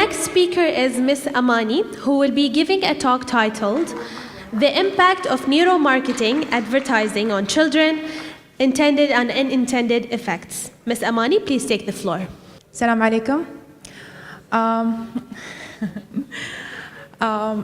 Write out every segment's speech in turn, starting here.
next speaker is Miss Amani, who will be giving a talk titled The Impact of Neuromarketing Advertising on Children, Intended and Unintended Effects. Miss Amani, please take the floor. Assalamu alaikum.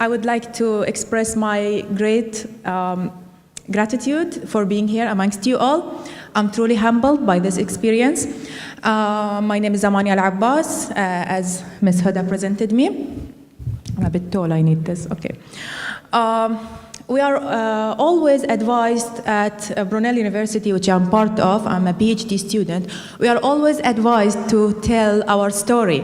I would like to express my great gratitude for being here amongst you all. I'm truly humbled by this experience. My name is AMANI Al Abbas, as Ms. Huda presented me. I'm a bit tall, I need this, okay. We are always advised at Brunel University, which I'm part of, I'm a PhD student, we are always advised to tell our story.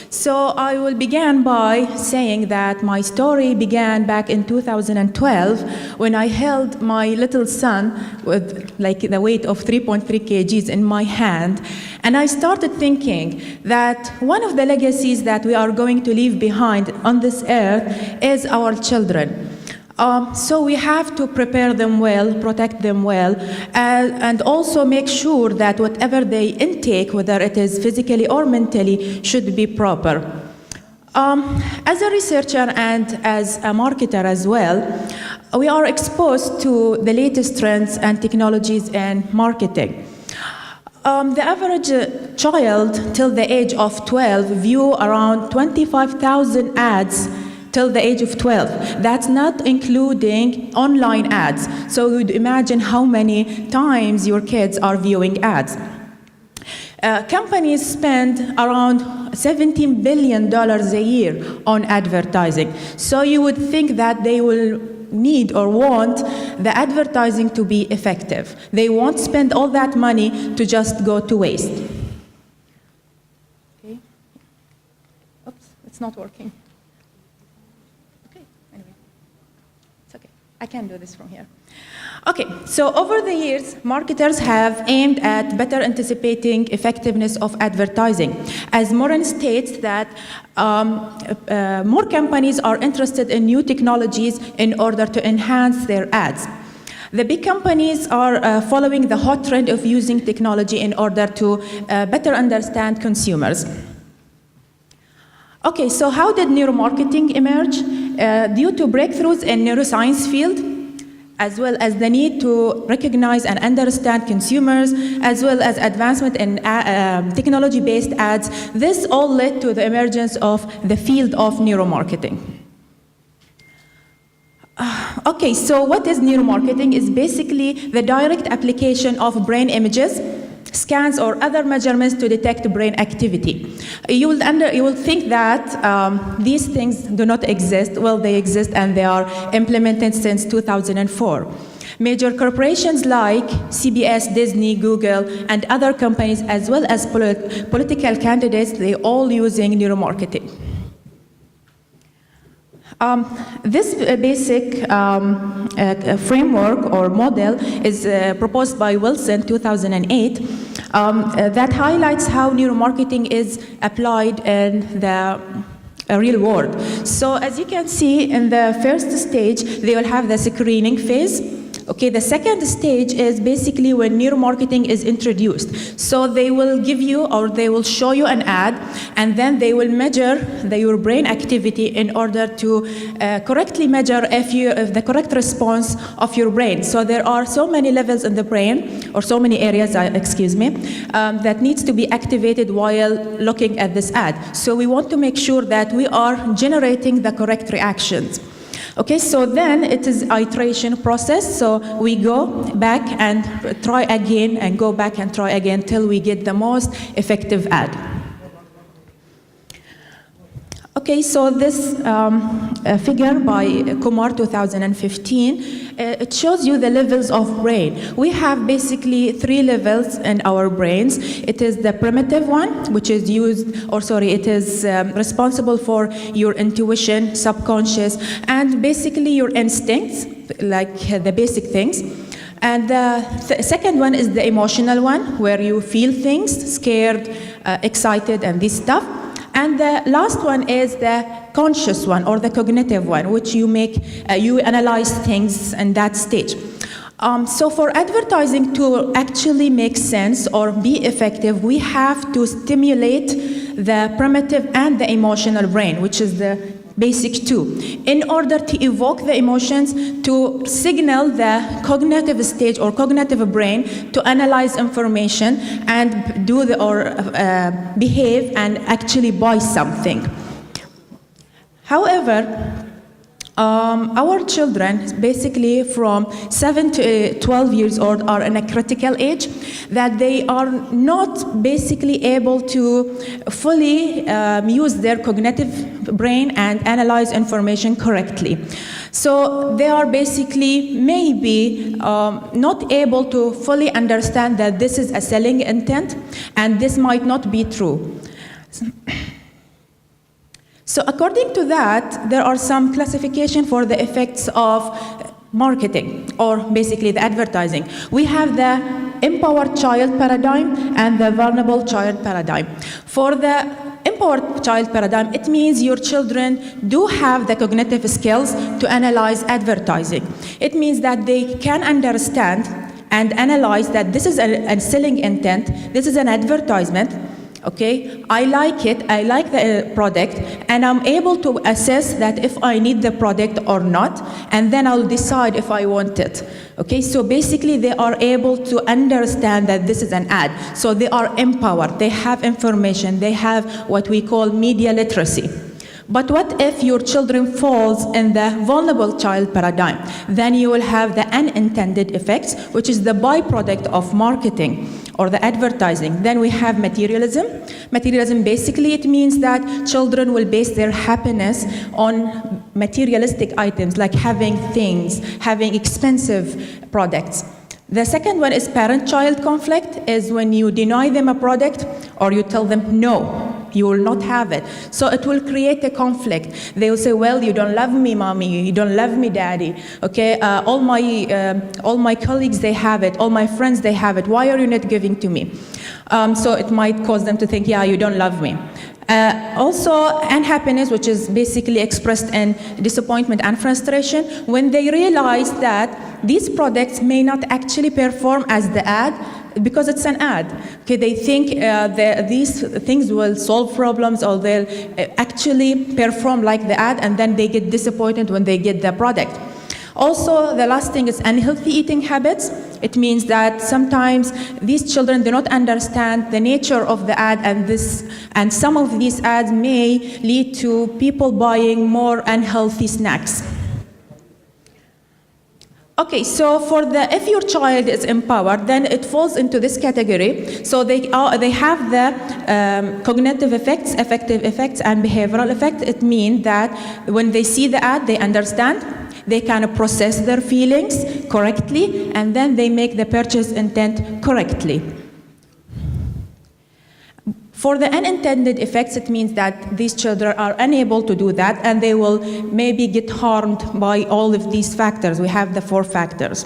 So I will begin by saying that my story began back in 2012 when I held my little son with like the weight of 3.3 kgs in my hand. And I started thinking that one of the legacies that we are going to leave behind on this earth is our children. So we have to prepare them well, protect them well, and also make sure that whatever they intake, whether it is physically or mentally, should be proper. As a researcher and as a marketer as well, we are exposed to the latest trends and technologies in marketing. The average child till the age of 12 view around 25,000 ads till the age of 12. That's not including online ads. So you would imagine how many times your kids are viewing ads. Companies spend around $17 billion a year on advertising. So you would think that they will need or want the advertising to be effective. They won't spend all that money to just go to waste. Okay. Oops, it's not working. I can do this from here. Okay, so over the years, marketers have aimed at better anticipating effectiveness of advertising. As Moran states that more companies are interested in new technologies in order to enhance their ads. The big companies are following the hot trend of using technology in order to better understand consumers. Okay, so how did neuromarketing emerge? Due to breakthroughs in neuroscience field, as well as the need to recognize and understand consumers, as well as advancement in technology-based ads, this all led to the emergence of the field of neuromarketing. Okay, so what is neuromarketing? It's basically the direct application of brain images, scans or other measurements to detect brain activity. You will think that these things do not exist. Well, they exist and they are implemented since 2004. Major corporations like CBS, Disney, Google, and other companies, as well as political candidates, they all using neuromarketing. This basic framework or model is proposed by Wilson 2008 that highlights how neuromarketing is applied in the real world. So as you can see in the first stage, they will have the screening phase. Okay, the second stage is basically when neuromarketing is introduced. So they will give you or they will show you an ad, and then they will measure your brain activity in order to correctly measure if the correct response of your brain. So there are so many levels in the brain, or so many areas, excuse me, that needs to be activated while looking at this ad. So we want to make sure that we are generating the correct reactions. Okay, so then it is iteration process. So we go back and try again and go back and try again till we get the most effective ad. Okay, so this figure by Kumar 2015, it shows you the levels of brain. We have basically 3 levels in our brains. It is the primitive one, which is it is responsible for your intuition, subconscious, and basically your instincts, like the basic things. And the second one is the emotional one, where you feel things, scared, excited, and this stuff. And the last one is the conscious one, or the cognitive one, which you analyze things in that stage. So for advertising to actually make sense or be effective, we have to stimulate the primitive and the emotional brain, which is the basic two, in order to evoke the emotions, to signal the cognitive stage or cognitive brain to analyze information and do the, or behave and actually buy something. However, our children, basically from 7 to 12 years old, are in a critical age that they are not basically able to fully use their cognitive brain and analyze information correctly. So they are basically maybe not able to fully understand that this is a selling intent and this might not be true. So according to that, there are some classification for the effects of marketing, or basically the advertising. We have the empowered child paradigm and the vulnerable child paradigm. For the empowered child paradigm, it means your children do have the cognitive skills to analyze advertising. It means that they can understand and analyze that this is a selling intent, this is an advertisement. Okay, I like it, I like the product, and I'm able to assess that if I need the product or not, and then I'll decide if I want it. Okay, so basically they are able to understand that this is an ad. So they are empowered, they have information, they have what we call media literacy. But what if your children falls in the vulnerable child paradigm? Then you will have the unintended effects, which is the byproduct of marketing or the advertising. Then we have materialism. Materialism, basically it means that children will base their happiness on materialistic items, like having things, having expensive products. The second one is parent-child conflict, is when you deny them a product or you tell them no, you will not have it. So it will create a conflict. They will say, well, you don't love me, mommy, you don't love me, daddy. Okay, all my colleagues, they have it, all my friends, they have it. Why are you not giving to me? So it might cause them to think, yeah, you don't love me. Also, unhappiness, which is basically expressed in disappointment and frustration, when they realize that these products may not actually perform as the ad, because it's an ad. Okay, they think these things will solve problems, or they'll actually perform like the ad, and then they get disappointed when they get the product. Also, the last thing is unhealthy eating habits. It means that sometimes these children do not understand the nature of the ad, and some of these ads may lead to people buying more unhealthy snacks. Okay, so if your child is empowered, then it falls into this category. So they have the cognitive effects, affective effects, and behavioral effects. It means that when they see the ad, they understand, they can process their feelings correctly, and then they make the purchase intent correctly. For the unintended effects, it means that these children are unable to do that, and they will maybe get harmed by all of these factors. We have the 4 factors.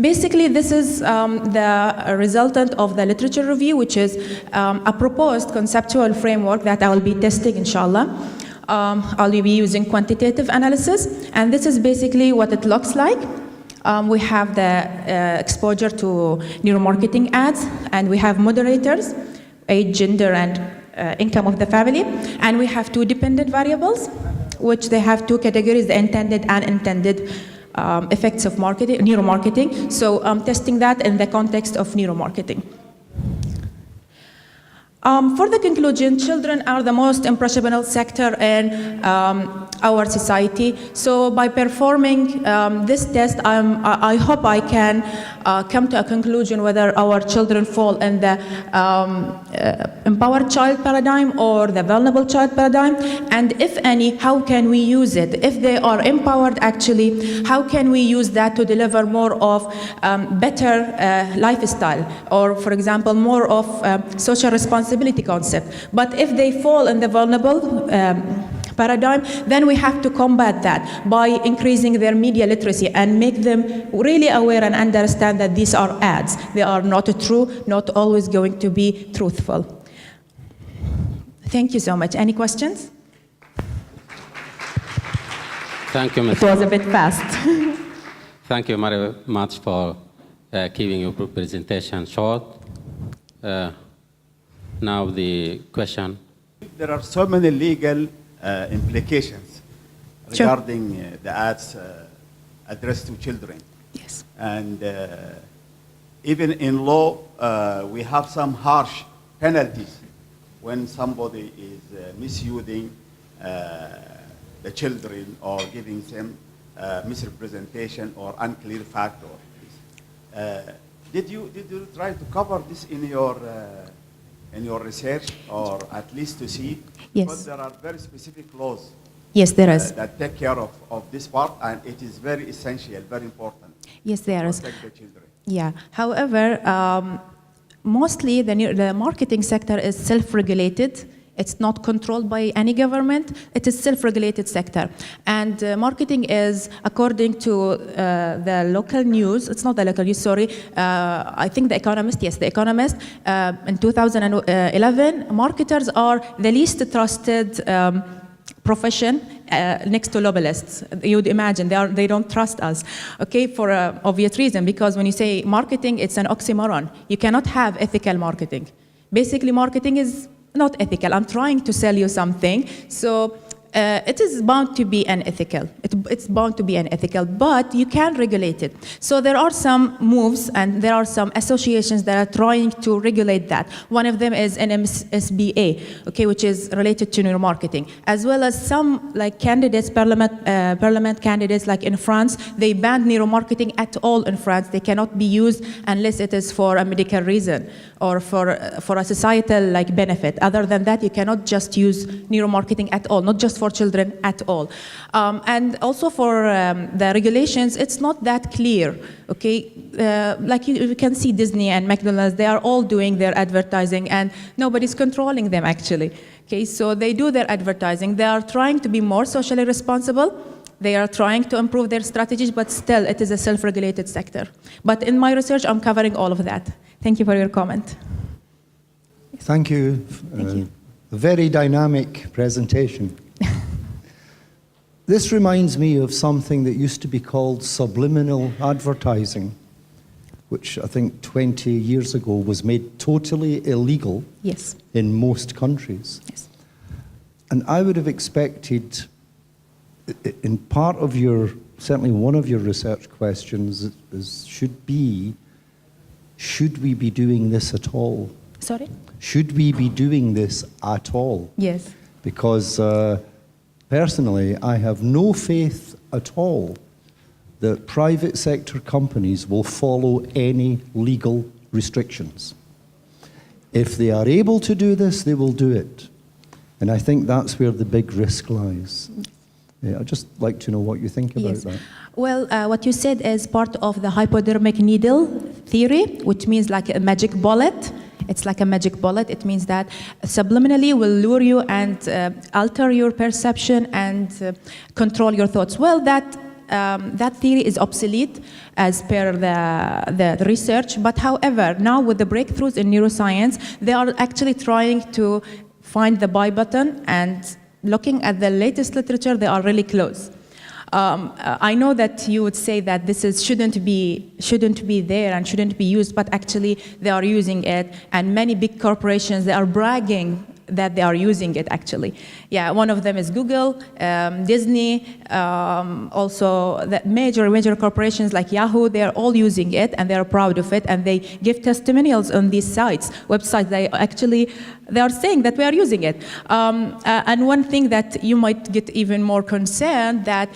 Basically, this is the resultant of the literature review, which is a proposed conceptual framework that I will be testing, inshallah. I'll be using quantitative analysis, and this is basically what it looks like. We have the exposure to neuromarketing ads, and we have moderators, age, gender, and income of the family, and we have 2 dependent variables, which they have 2 categories, the intended and unintended effects of neuromarketing. So I'm testing that in the context of neuromarketing. For the conclusion, children are the most impressionable sector in our society. So by performing this test, I hope I can come to a conclusion whether our children fall in the empowered child paradigm or the vulnerable child paradigm, and if any, how can we use it? If they are empowered, actually, how can we use that to deliver more of better lifestyle, or for example, more of social responsibility concept? But if they fall in the vulnerable paradigm, then we have to combat that by increasing their media literacy and make them really aware and understand that these are ads. They are not true, not always going to be truthful. Thank you so much. Any questions? Thank you, Ms. It was a bit fast. Thank you very much for keeping your presentation short. now the question. There are so many legal implications Sure. regarding the ads addressed to children. Yes. And even in law, we have some harsh penalties when somebody is misusing the children or giving them misrepresentation or unclear fact. Or did you try to cover this in your research, or at least to see? Yes. Because there are very specific laws Yes, there is. that take care of this part, and it is very essential, very important. Yes, there is. Protect the children. Yeah. However, mostly the marketing sector is self-regulated. It's not controlled by any government. It is self-regulated sector. And marketing is, according to the local news, it's not the local news, sorry, I think The Economist, yes, The Economist, in 2011, marketers are the least trusted profession next to lobbyists. You'd imagine they don't trust us, okay, for an obvious reason, because when you say marketing, it's an oxymoron. You cannot have ethical marketing. Basically, marketing is not ethical. I'm trying to sell you something, so it is bound to be unethical. It's bound to be unethical, but you can regulate it. So there are some moves and there are some associations that are trying to regulate that. One of them is NMSBA, okay, which is related to neuromarketing, as well as some like candidates, parliament candidates, like in France, they banned neuromarketing at all in France. They cannot be used unless it is for a medical reason or for a societal like benefit. Other than that, you cannot just use neuromarketing at all, not just for children at all. And also for the regulations, it's not that clear, okay? Like you can see Disney and McDonald's, they are all doing their advertising and nobody's controlling them actually. Okay, so they do their advertising. They are trying to be more socially responsible. They are trying to improve their strategies, but still it is a self-regulated sector. But in my research, I'm covering all of that. Thank you for your comment. Thank you. Thank you. A very dynamic presentation. This reminds me of something that used to be called subliminal advertising, which I think 20 years ago was made totally illegal Yes. in most countries. Yes. And I would have expected, in part of your, certainly one of your research questions should we be doing this at all? Sorry? Should we be doing this at all? Yes. Because personally, I have no faith at all that private sector companies will follow any legal restrictions. If they are able to do this, they will do it. And I think that's where the big risk lies. Yeah, I'd just like to know what you think about that. Well, what you said is part of the hypodermic needle theory, which means like a magic bullet. It's like a magic bullet. It means that subliminally will lure you and alter your perception and control your thoughts. Well, that theory is obsolete as per the research. But however, now with the breakthroughs in neuroscience, they are actually trying to find the buy button, and looking at the latest literature, they are really close. I know that you would say that this shouldn't be there and shouldn't be used, but actually they are using it, and many big corporations, they are bragging that they are using it actually. Yeah, one of them is Google, Disney, also the major corporations like Yahoo, they are all using it and they are proud of it, and they give testimonials on these websites. They are saying that we are using it. And one thing that you might get even more concerned, that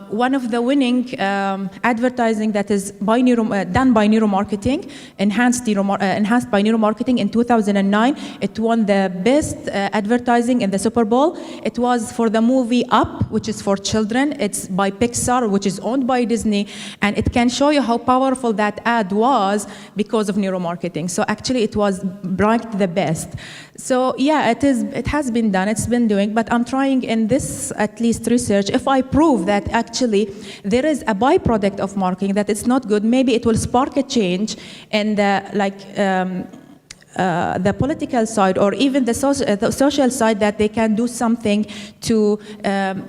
one of the winning advertising that is done by neuromarketing, enhanced by neuromarketing in 2009, it won the best advertising in the Super Bowl. It was for the movie Up, which is for children. It's by Pixar, which is owned by Disney, and it can show you how powerful that ad was because of neuromarketing. So actually it was ranked the best. So yeah, it has been done, it's been doing, but I'm trying in this at least research, if I prove that actually there is a byproduct of marketing, that it's not good, maybe it will spark a change in the political side, or even the social side, that they can do something to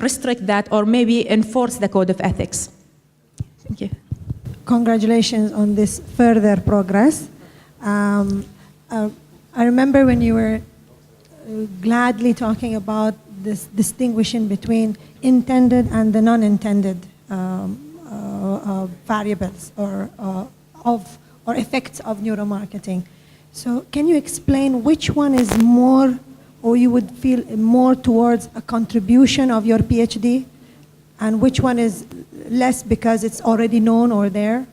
restrict that, or maybe enforce the code of ethics. Thank you. Congratulations on this further progress. I remember when you were gladly talking about this distinguishing between intended and the non-intended variables or effects of neuromarketing. So can you explain which one is more, or you would feel more towards a contribution of your PhD, and which one is less because it's already known or there?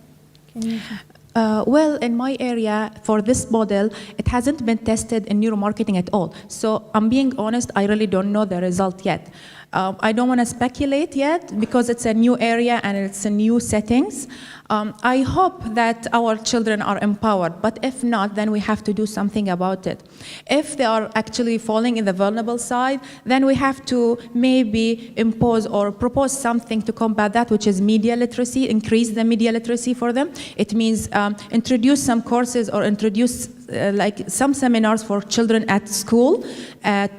Can you... Well, in my area, for this model, it hasn't been tested in neuromarketing at all. So I'm being honest, I really don't know the result yet. I don't want to speculate yet because it's a new area and it's a new settings. I hope that our children are empowered, but if not, then we have to do something about it. If they are actually falling in the vulnerable side, then we have to maybe impose or propose something to combat that, which is media literacy, increase the media literacy for them. It means introduce some courses or introduce like some seminars for children at school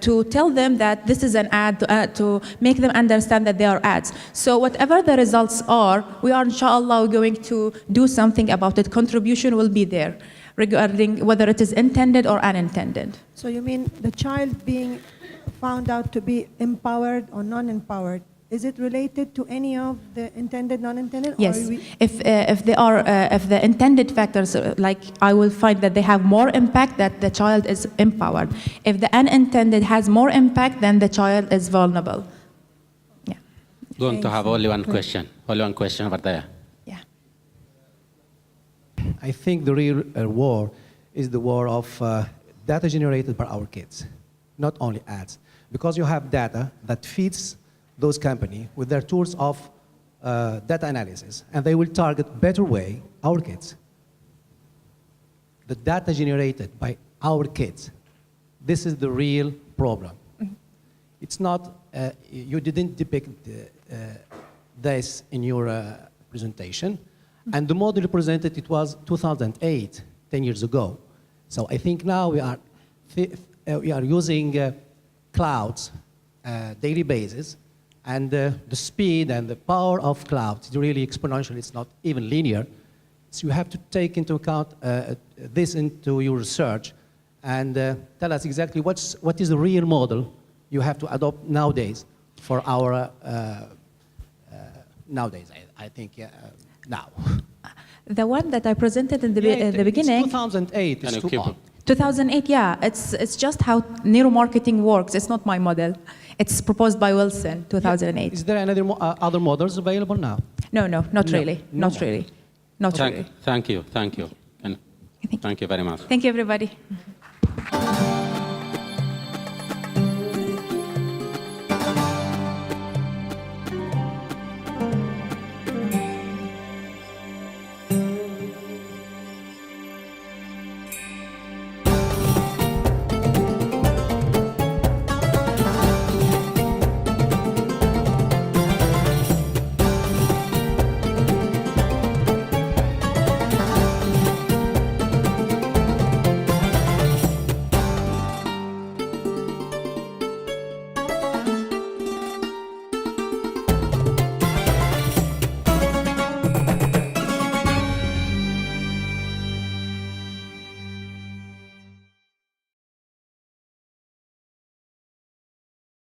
to tell them that this is an ad, to make them understand that they are ads. So whatever the results are, we are inshallah going to do something about it. Contribution will be there regarding whether it is intended or unintended. So you mean the child being found out to be empowered or non-empowered, is it related to any of the intended, non-intended? Yes. If the intended factors, like I will find that they have more impact, that the child is empowered. If the unintended has more impact, then the child is vulnerable. Yeah. Going to have only one question. Only one question over there. Yeah. I think the real war is the war of data generated by our kids, not only ads. Because you have data that feeds those companies with their tools of data analysis, and they will target better way our kids. The data generated by our kids, this is the real problem. Mm-hmm. It's not, you didn't depict this in your presentation, mm-hmm. and the model you presented, it was 2008, 10 years ago. So I think now we are using clouds, daily basis, and the speed and the power of cloud is really exponential. It's not even linear. So you have to take into account this into your research and tell us exactly what is the real model you have to adopt nowadays for our nowadays. I think now. The one that I presented in the beginning. 2008 is too old. 2008, yeah. It's just how neuromarketing works. It's not my model. It's proposed by Wilson, 2008. Is there any other models available now? No, not really. No. Not really. Not really. Thank you. Thank you very much. Thank you, everybody.